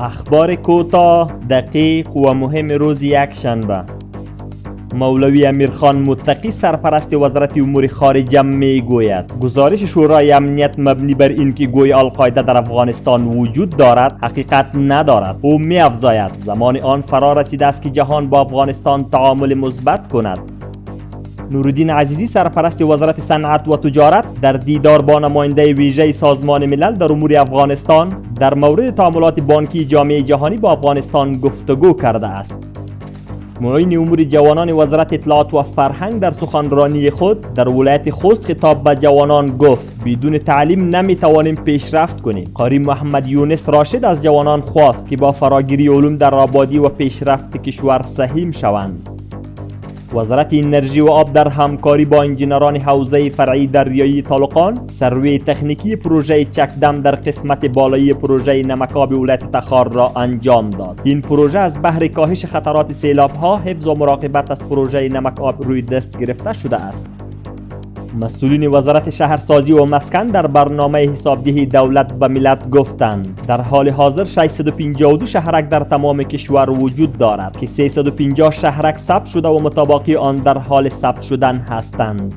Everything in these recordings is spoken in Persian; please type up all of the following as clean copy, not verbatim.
اخبار کوتاه، دقیق و مهم روز یک شنبه. مولوی امیرخان متقی سرپرست وزارت امور خارجه می گوید گزارش شورای امنیت مبنی بر اینکه گوی القاعده در افغانستان وجود دارد حقیقت ندارد. او می افزاید زمان آن فرا رسیده است که جهان با افغانستان تعامل مثبت کند. نورالدین عزیزی سرپرست وزارت صنعت و تجارت در دیدار با نماینده ویژه سازمان ملل در امور افغانستان در مورد تعاملات بانکی جامعه جهانی با افغانستان گفتگو کرده است. معین امور جوانان وزارت اطلاعات و فرهنگ در سخنرانی خود در ولایت خوست خطاب به جوانان گفت بدون تعلیم نمیتوانیم پیشرفت کنیم. قاری محمد یونس راشد از جوانان خواست که با فراگیری علوم در آبادی و پیشرفت کشور سهیم شوند. وزارت انرژی و آب در همکاری با انجینران حوزه فرعی دریایی طالقان سروی تکنیکی پروژه چکدم در قسمت بالایی پروژه نمک‌آب ولایت تخار را انجام داد. این پروژه از بهر کاهش خطرات سیلاب‌ها، حفظ و مراقبت از پروژه نمک‌آب روی دست گرفته شده است. مسئولین وزارت شهرسازی و مسکن در برنامه حسابدهی دولت به ملت گفتند در حال حاضر 652 شهرک در تمام کشور وجود دارد که 350 شهرک ثبت شده و متباقی آن در حال ثبت شدن هستند.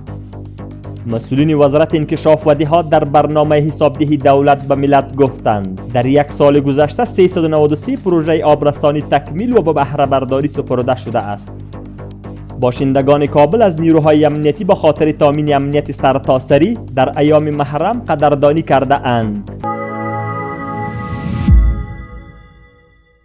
مسئولین وزارت انکشاف و دهات در برنامه حسابدهی دولت به ملت گفتند در یک سال گذشته 393 پروژه آبرسانی تکمیل و به بهره برداری سپرده شده است. باشندگان کابل از نیروهای امنیتی به خاطر تامین امنیت سرتاسری در ایام محرم قدردانی کرده اند.